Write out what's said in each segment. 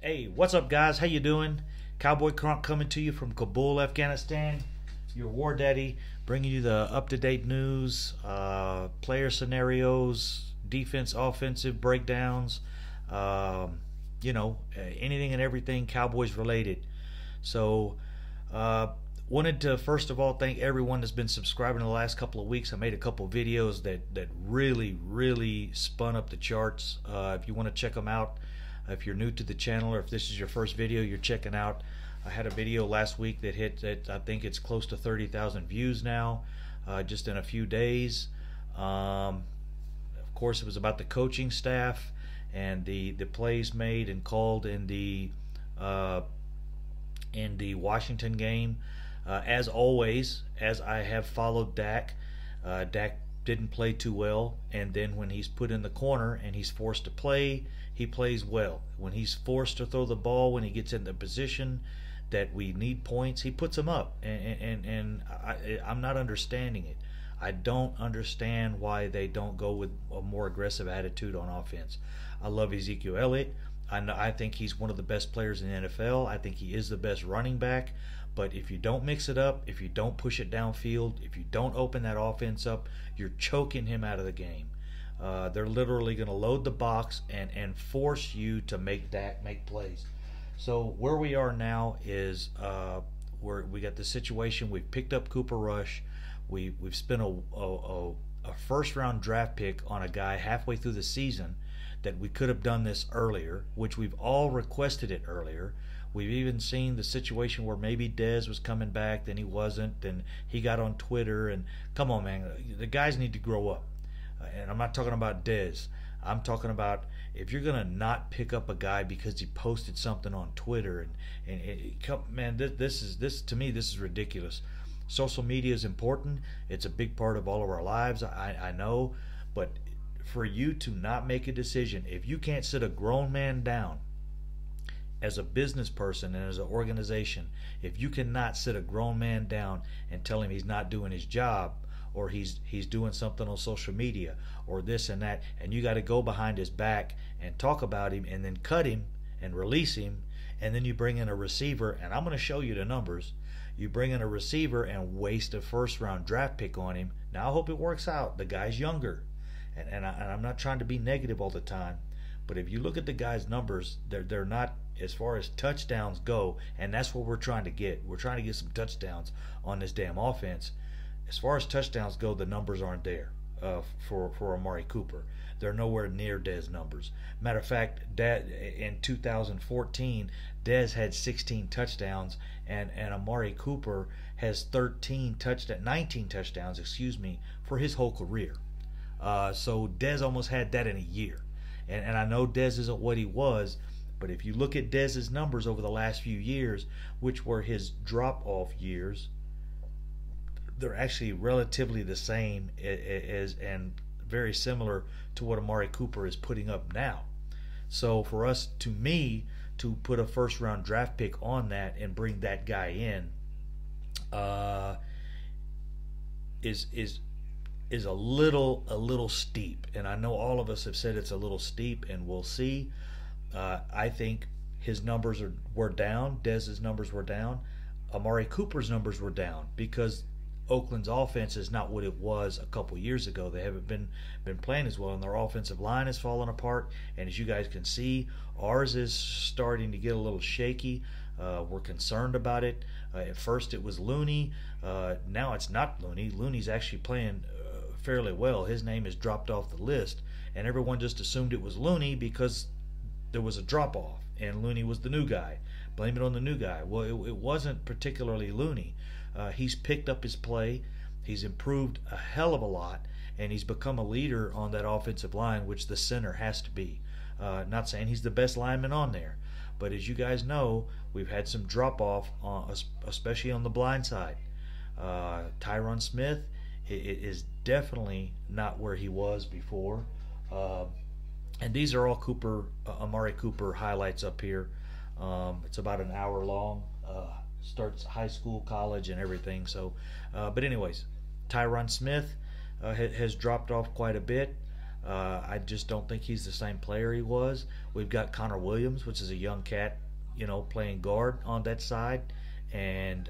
Hey, what's up, guys? How you doing? Cowboy Crunk coming to you from Kabul, Afghanistan. Your war daddy, bringing you the up-to-date news, player scenarios, defense, offensive breakdowns, anything and everything Cowboys related. So, wanted to first of all thank everyone that's been subscribing in the last couple of weeks. I made a couple of videos that really spun up the charts. If you want to check them out, if you're new to the channel or if this is your first video you're checking out, I had a video last week that hit I think it's close to 30,000 views now, just in a few days. Of course, it was about the coaching staff and the plays made and called in the Washington game. As always, as I have followed Dak, Dak didn't play too well, and then when he's put in the corner and he's forced to play, he plays well. When he's forced to throw the ball, when he gets in the position that we need points, he puts them up, and I'm not understanding it. I don't understand why they don't go with a more aggressive attitude on offense. I love Ezekiel Elliott. I think he's one of the best players in the NFL. I think he is the best running back. But if you don't mix it up, if you don't push it downfield, if you don't open that offense up, you're choking him out of the game. They're literally going to load the box and force you to make plays. So where we are now is we got the situation. We've picked up Cooper Rush. We've spent a first-round draft pick on a guy halfway through the season that we could have done this earlier, which we've all requested it earlier. We've even seen the situation where maybe Dez was coming back, then he wasn't, then he got on Twitter, and come on, man, the guys need to grow up. And I'm not talking about Dez. I'm talking about if you're gonna not pick up a guy because he posted something on Twitter, this to me, this is ridiculous. Social media is important. It's a big part of all of our lives. I know, but for you to not make a decision, if you can't sit a grown man down as a business person and as an organization, if you cannot sit a grown man down and tell him he's not doing his job, or he's doing something on social media, or this and that, and you got to go behind his back and talk about him and then cut him and release him, and then you bring in a receiver, and I'm going to show you the numbers. You bring in a receiver and waste a first-round draft pick on him. Now I hope it works out. The guy's younger, and I'm not trying to be negative all the time, but if you look at the guy's numbers, they're not, as far as touchdowns go, and that's what we're trying to get. We're trying to get some touchdowns on this damn offense. As far as touchdowns go, the numbers aren't there for Amari Cooper. They're nowhere near Dez numbers. Matter of fact, in 2014, Dez had 16 touchdowns, and Amari Cooper has 19 touchdowns, for his whole career. So Dez almost had that in a year. And I know Dez isn't what he was, but if you look at Dez's numbers over the last few years, which were his drop-off years, they're actually relatively the same and very similar to what Amari Cooper is putting up now. So for us, to me, to put a first-round draft pick on that and bring that guy in is a little steep. And I know all of us have said it's a little steep, and we'll see. I think his numbers were down. Dez's numbers were down. Amari Cooper's numbers were down because Oakland's offense is not what it was a couple years ago. They haven't been playing as well, and their offensive line has fallen apart. And as you guys can see, ours is starting to get a little shaky. We're concerned about it. At first it was Looney. Now it's not Looney. Looney's actually playing fairly well. His name has dropped off the list, and everyone just assumed it was Looney because there was a drop-off, and Looney was the new guy. Blame it on the new guy. Well, it wasn't particularly Looney. He's picked up his play. He's improved a hell of a lot, and he's become a leader on that offensive line, which the center has to be. Not saying he's the best lineman on there, but as you guys know, we've had some drop-off, especially on the blind side. Tyron Smith is definitely not where he was before. And these are all Amari Cooper highlights up here. It's about an hour long. Starts high school, college, and everything. So, but anyways, Tyron Smith has dropped off quite a bit. I just don't think he's the same player he was. We've got Connor Williams, which is a young cat, playing guard on that side, and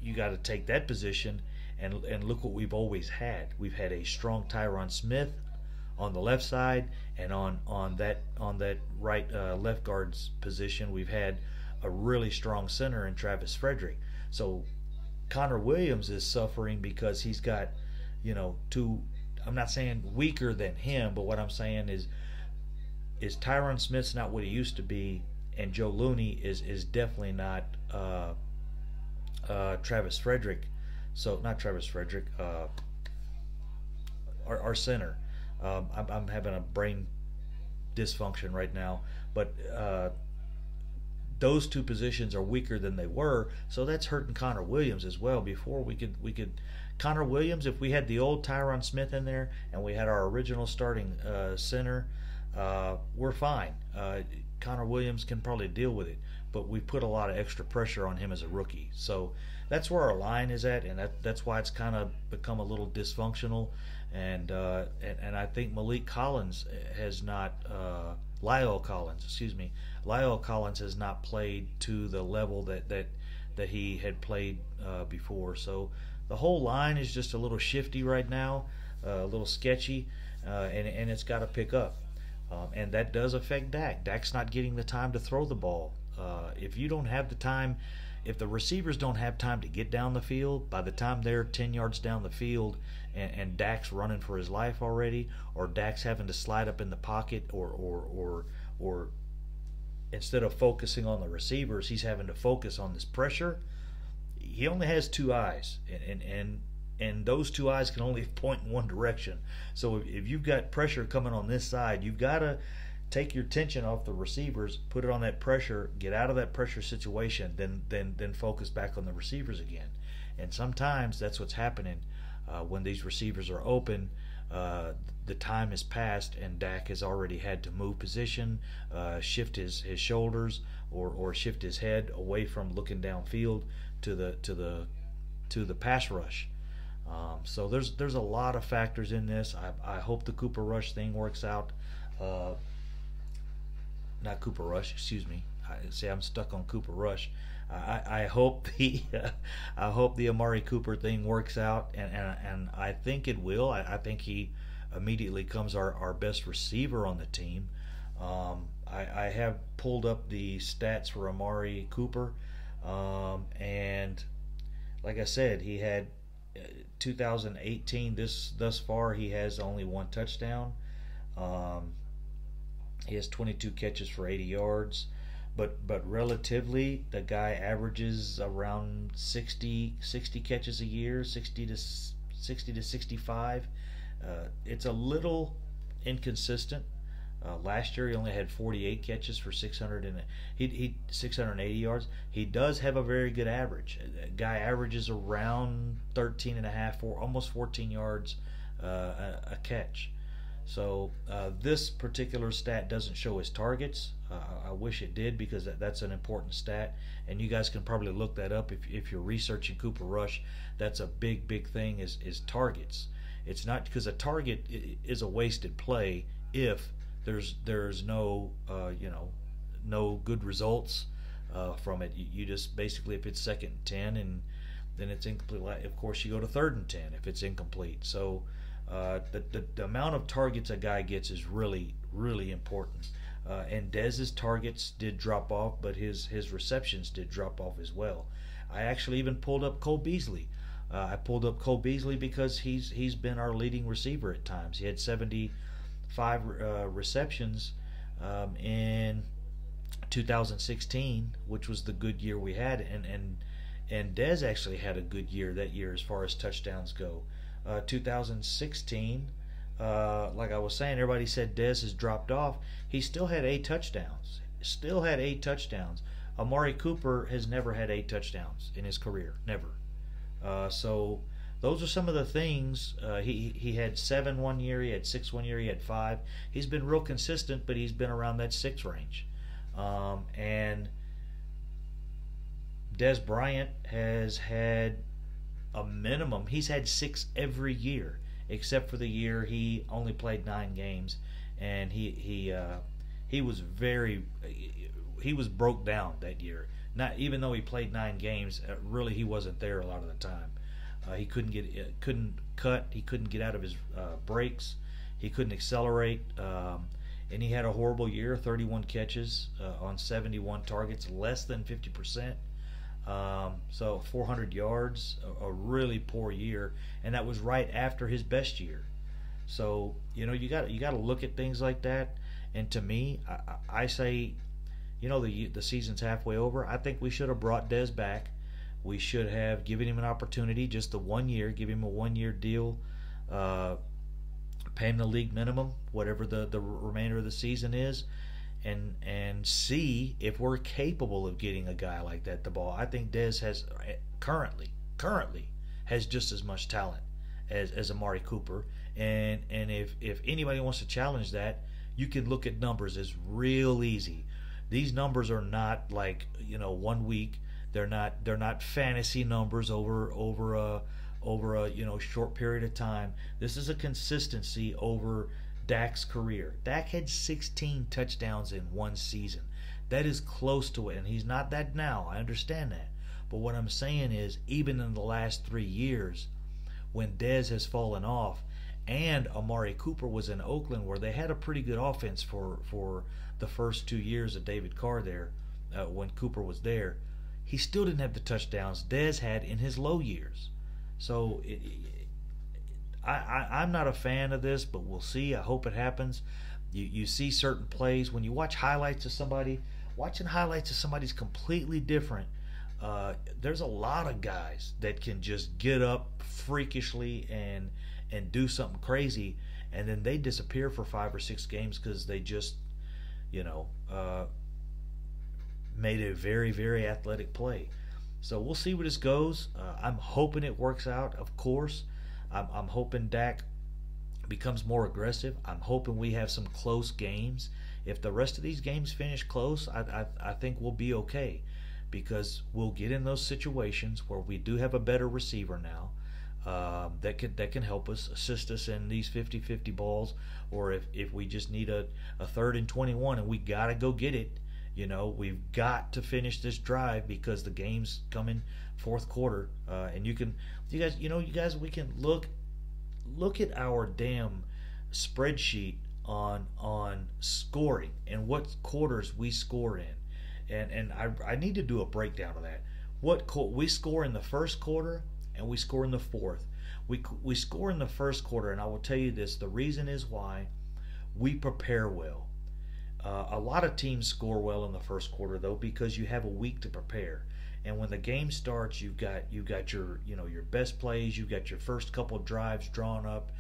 you got to take that position. And look what we've always had. We've had a strong Tyron Smith on the left side, and on that right left guard's position, we've had a really strong center in Travis Frederick. So Connor Williams is suffering because he's got, two. I'm not saying weaker than him, but what I'm saying is Tyron Smith's not what he used to be, and Joe Looney is definitely not Travis Frederick. So not Travis Frederick, our center. I'm having a brain dysfunction right now, but those two positions are weaker than they were, so that's hurting Connor Williams as well. Before we could Connor Williams, if we had the old Tyron Smith in there and we had our original starting center, we're fine. Connor Williams can probably deal with it, but we put a lot of extra pressure on him as a rookie. So that's where our line is at, and that's why it's kind of become a little dysfunctional. And I think Malik Collins has not, Lyle Collins has not played to the level that he had played before. So the whole line is just a little shifty right now, a little sketchy, and it's got to pick up. And that does affect Dak. Dak's not getting the time to throw the ball. If you don't have the time, if the receivers don't have time to get down the field, by the time they're 10 yards down the field and Dak's running for his life already, or Dak's having to slide up in the pocket, or instead of focusing on the receivers, he's having to focus on this pressure. He only has two eyes, and those two eyes can only point in one direction. So if you've got pressure coming on this side, you've got to take your attention off the receivers, put it on that pressure, get out of that pressure situation, then focus back on the receivers again. And sometimes that's what's happening when these receivers are open. The time has passed and Dak has already had to move position, shift his shoulders, or shift his head away from looking downfield to the pass rush. So there's a lot of factors in this. I hope the Cooper Rush thing works out. Not Cooper Rush, excuse me. I'm stuck on Cooper Rush. I hope the Amari Cooper thing works out, and I think it will. I think he immediately becomes our best receiver on the team. I have pulled up the stats for Amari Cooper, and like I said, he had 2018. Thus far, he has only one touchdown. He has 22 catches for 80 yards, but relatively, the guy averages around 60 catches a year, 60 to 65. It's a little inconsistent. Last year he only had 48 catches for 680 yards. He does have a very good average. The guy averages around 13 and a half, almost 14 yards a catch. So this particular stat doesn't show his targets. I wish it did, because that's an important stat, and you guys can probably look that up if you're researching Cooper Rush. That's a big thing is targets. It's not, because a target is a wasted play if there's no no good results from it. You just basically, if it's 2nd and 10 and then it's incomplete, of course you go to 3rd and 10 if it's incomplete. So the amount of targets a guy gets is really important. And Dez's targets did drop off, but his receptions did drop off as well. I actually even pulled up Cole Beasley. I pulled up Cole Beasley because he's been our leading receiver at times. He had 75 receptions in 2016, which was the good year we had, and Dez actually had a good year that year as far as touchdowns go. 2016, like I was saying, everybody said Dez has dropped off. He still had 8 touchdowns. Amari Cooper has never had 8 touchdowns in his career, never. So those are some of the things. He had 7 one year, he had 6 one year, he had 5. He's been real consistent, but he's been around that 6 range. And Dez Bryant has had a minimum. He's had 6 every year, except for the year he only played 9 games, and he was he was broke down that year. Not even though he played 9 games, really he wasn't there a lot of the time. He couldn't cut. He couldn't get out of his breaks. He couldn't accelerate. And he had a horrible year, 31 catches on 71 targets, less than 50%. So 400 yards, a really poor year, and that was right after his best year. So you got to look at things like that. And to me, I say, the season's halfway over. I think we should have brought Dez back. We should have given him an opportunity, just the 1 year, give him a 1-year deal. Pay him the league minimum, whatever the remainder of the season is, and see if we're capable of getting a guy like that the ball. I think Dez has currently has just as much talent as Amari Cooper, and if anybody wants to challenge that, you can look at numbers. It's real easy. These numbers are not like 1 week. They're not fantasy numbers over a short period of time. This is a consistency over Dak's career. Dak had 16 touchdowns in one season. That is close to it, and he's not that now. I understand that. But what I'm saying is, even in the last 3 years, when Dez has fallen off, and Amari Cooper was in Oakland, where they had a pretty good offense for the first 2 years of David Carr there, when Cooper was there, he still didn't have the touchdowns Dez had in his low years. So I'm not a fan of this, but we'll see. I hope it happens. You see certain plays when you watch highlights of somebody. Watching highlights of somebody's completely different. There's a lot of guys that can just get up freakishly and do something crazy, and then they disappear for 5 or 6 games because they just made a very, very athletic play. So we'll see where this goes. I'm hoping it works out, of course. I'm hoping Dak becomes more aggressive. I'm hoping we have some close games. If the rest of these games finish close, I think we'll be okay, because we'll get in those situations where we do have a better receiver now that can help us, assist us in these 50-50 balls, or if we just need a 3rd and 21 and we got to go get it. We've got to finish this drive because the game's coming fourth quarter. And you guys, we can look at our damn spreadsheet on scoring and what quarters we score in. And I need to do a breakdown of that. We score in the first quarter and we score in the fourth. We score in the first quarter, and I will tell you this: the reason is why we prepare well. A lot of teams score well in the first quarter, though, because you have a week to prepare. And when the game starts, you've got your your best plays, you've got your first couple of drives drawn up,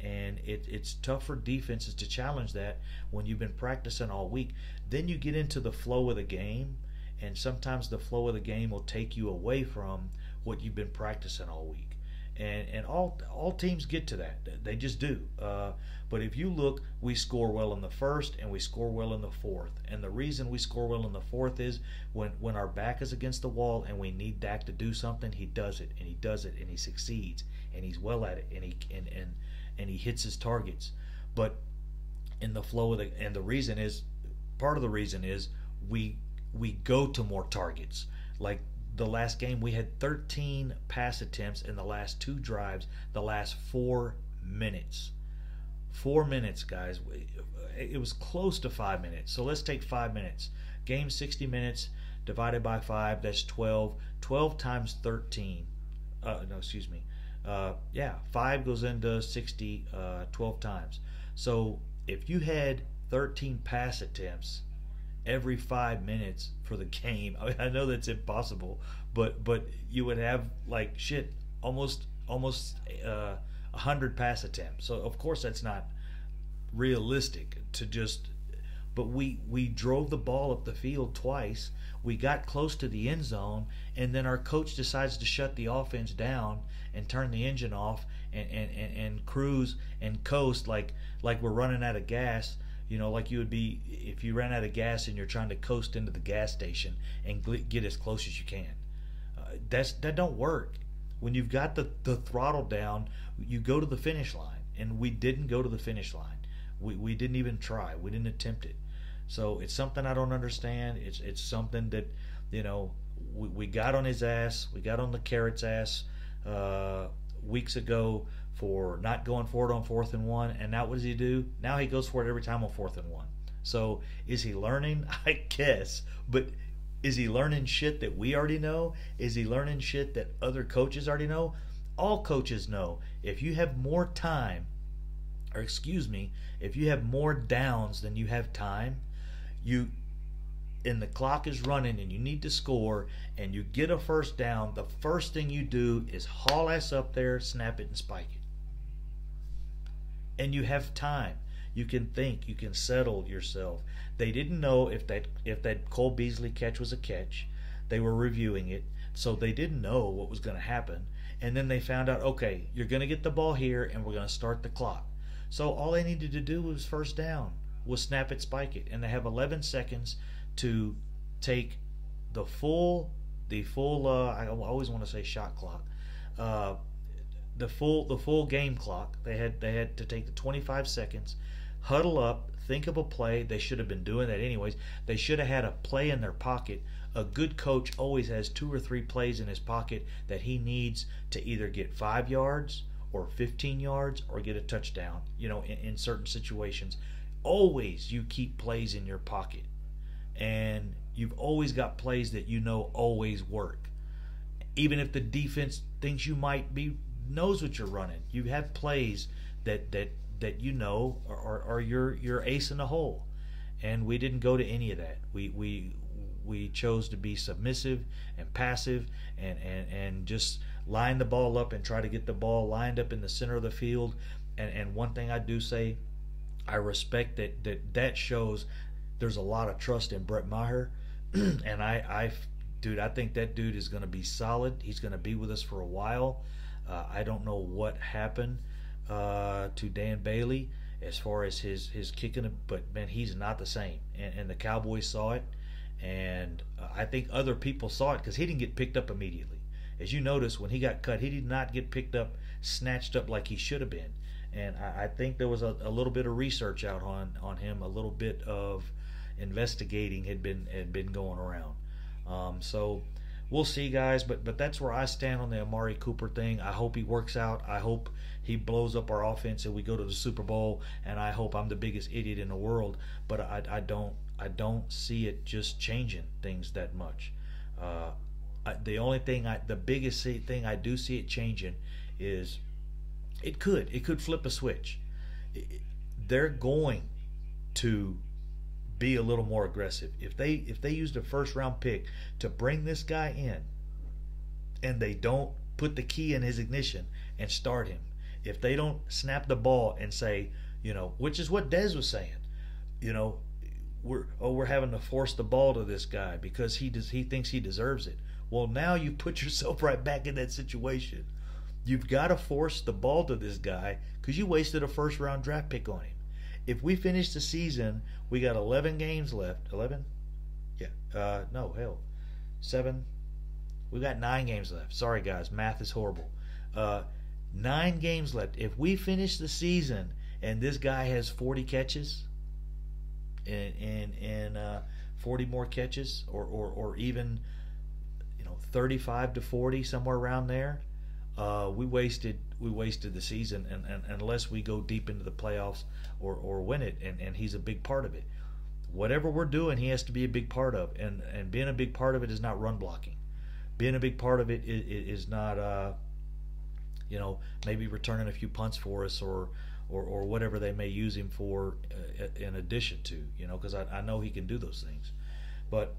and it's tough for defenses to challenge that when you've been practicing all week. Then you get into the flow of the game, and sometimes the flow of the game will take you away from what you've been practicing all week. And all teams get to that. They just do. But if you look, we score well in the first and we score well in the fourth. And the reason we score well in the fourth is when our back is against the wall and we need Dak to do something, he does it, and he does it, and he succeeds, and he's well at it, and he hits his targets. But in the flow of the reason is, part of the reason is we go to more targets. Like the last game, we had 13 pass attempts in the last 2 drives, the last 4 minutes. 4 minutes, guys. It was close to 5 minutes. So let's take 5 minutes. Game 60 minutes divided by 5, that's 12. 12 times 13. 5 goes into 60 12 times. So if you had 13 pass attempts every 5 minutes for the game, I know that's impossible, but you would have almost 100 pass attempts. So of course that's not realistic to just, but we drove the ball up the field twice. We got close to the end zone, and then our coach decides to shut the offense down and turn the engine off and cruise and coast like we're running out of gas. Like you would be if you ran out of gas and you're trying to coast into the gas station and get as close as you can. That don't work. When you've got the throttle down, you go to the finish line. And we didn't go to the finish line. We didn't even try. We didn't attempt it. So it's something I don't understand. It's something that, we got on his ass. We got on the Carrot's ass weeks ago for not going for it on 4th and 1. And now what does he do? Now he goes for it every time on 4th and 1. So is he learning? I guess. But is he learning shit that we already know? Is he learning shit that other coaches already know? All coaches know if you have more time, or if you have more downs than you have time, and the clock is running and you need to score and you get a first down, the first thing you do is haul ass up there, snap it, and spike it. And you have time. You can think. You can settle yourself. They didn't know if that Cole Beasley catch was a catch. They were reviewing it, so they didn't know what was going to happen. And then they found out, okay, you're going to get the ball here, and we're going to start the clock. So all they needed to do was first down, was snap it, spike it, and they have 11 seconds to take the full. I always want to say shot clock. The full game clock. They had to take the 25 seconds, huddle up, think of a play. They should have been doing that anyways. They should have had a play in their pocket. A good coach always has 2 or 3 plays in his pocket that he needs to either get 5 yards or 15 yards or get a touchdown, in certain situations. Always you keep plays in your pocket. And you've always got plays that always work. Even if the defense thinks you might be, knows what you're running, you have plays that are your ace in the hole. And we didn't go to any of that. We chose to be submissive and passive and just line the ball up and try to get the ball lined up in the center of the field. And one thing I do say, I respect that shows there's a lot of trust in Brett Maher. And I think that dude is going to be solid. He's going to be with us for a while. I don't know what happened to Dan Bailey as far as his kicking, but man, he's not the same. And the Cowboys saw it. And I think other people saw it because he didn't get picked up immediately. As you notice, when he got cut, he did not get picked up, snatched up like he should have been. And I think there was a little bit of research out on him, a little bit of investigating had been going around. So we'll see, guys. But that's where I stand on the Amari Cooper thing. I hope he works out. I hope he blows up our offense and we go to the Super Bowl. And I hope I'm the biggest idiot in the world. But I don't see it just changing things that much. The biggest thing I do see it changing is it could flip a switch. They're going to be a little more aggressive. If they used a first round pick to bring this guy in and they don't put the key in his ignition and start him, if they don't snap the ball and say, which is what Dez was saying, we're having to force the ball to this guy because he thinks he deserves it. Well, now you put yourself right back in that situation. You've got to force the ball to this guy because you wasted a first round draft pick on him. If we finish the season, we got 11 games left. 11? Yeah. 7. We got 9 games left. Sorry, guys. Math is horrible. 9 games left. If we finish the season and this guy has 40 catches and 40 more catches or even 35 to 40, somewhere around there, we wasted the season, and unless we go deep into the playoffs or win it, and he's a big part of it. Whatever we're doing, he has to be a big part of, and being a big part of it is not run blocking. Being a big part of it is not maybe returning a few punts for us or whatever they may use him for in addition to, because I know he can do those things. But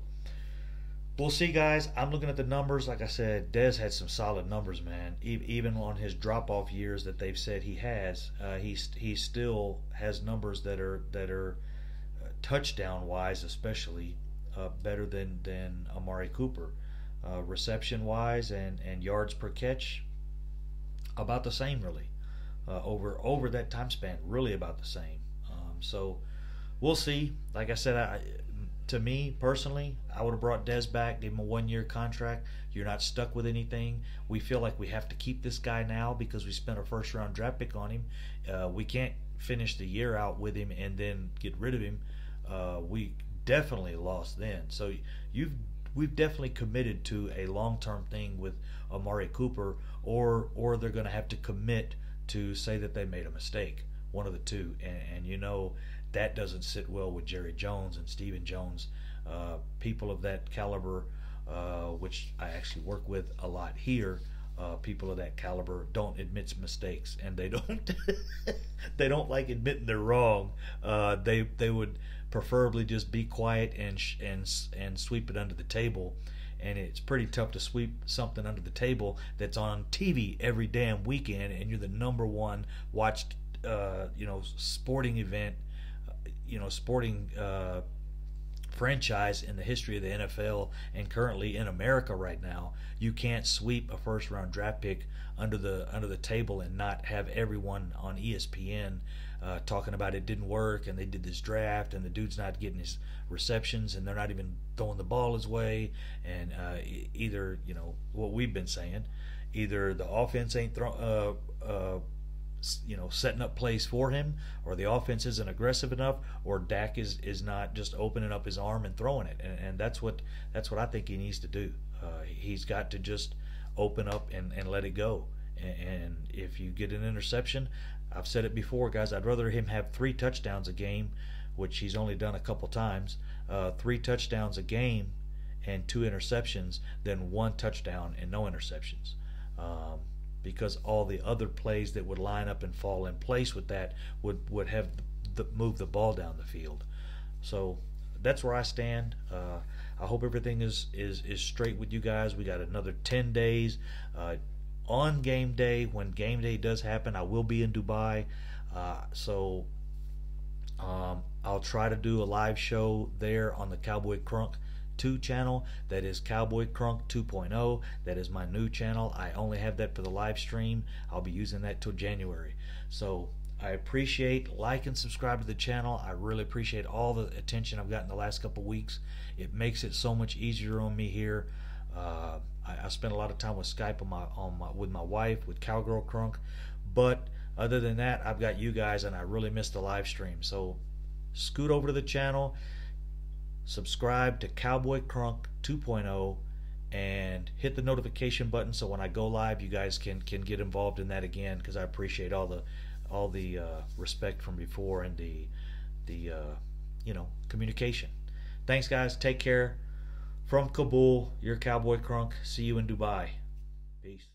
we'll see, guys. I'm looking at the numbers. Like I said, Dez had some solid numbers, man. Even on his drop-off years that they've said he has, he still has numbers that are touchdown-wise, especially better than Amari Cooper. Reception-wise and yards per catch, about the same, really. Over that time span, really about the same. So we'll see. Like I said, to me personally, I would have brought Dez back, gave him a 1-year contract. You're not stuck with anything. We feel like we have to keep this guy now because we spent a first-round draft pick on him. We can't finish the year out with him and then get rid of him. We definitely lost then. So we've definitely committed to a long-term thing with Amari Cooper, or they're going to have to commit to say that they made a mistake. One of the two, and you know that doesn't sit well with Jerry Jones and Stephen Jones, people of that caliber, which I actually work with a lot here. People of that caliber don't admit mistakes, and they don't they don't like admitting they're wrong. They would preferably just be quiet and sweep it under the table. And it's pretty tough to sweep something under the table that's on TV every damn weekend, and you're the number one watched sporting event, sporting franchise in the history of the NFL and currently in America right now. You can't sweep a first round draft pick under the table and not have everyone on ESPN talking about it didn't work and they did this draft and the dude's not getting his receptions and they're not even throwing the ball his way, and either what we've been saying, either the offense ain't setting up plays for him, or the offense isn't aggressive enough, or Dak is not just opening up his arm and throwing it, and that's what I think he needs to do. He's got to just open up and let it go. And if you get an interception, I've said it before, guys, I'd rather him have 3 touchdowns a game, which he's only done a couple times, 3 touchdowns a game and 2 interceptions than 1 touchdown and no interceptions. Because all the other plays that would line up and fall in place with that would have move the ball down the field. So that's where I stand. I hope everything is straight with you guys. We got another 10 days. On game day, when game day does happen, I will be in Dubai. So I'll try to do a live show there on the Cowboy Crunk 2 channel. That is Cowboy Crunk 2.0. That is my new channel. I only have that for the live stream. I'll be using that till January. So I appreciate, like and subscribe to the channel. I really appreciate all the attention I've gotten the last couple weeks. It makes it so much easier on me here. I spend a lot of time with Skype with my wife, with Cowgirl Crunk, but other than that, I've got you guys, and I really miss the live stream. So scoot over to the channel, subscribe to Cowboy Crunk 2.0, and hit the notification button so when I go live, you guys can get involved in that again, because I appreciate all the respect from before and the communication. Thanks, guys. Take care. From Kabul, your Cowboy Crunk. See you in Dubai. Peace.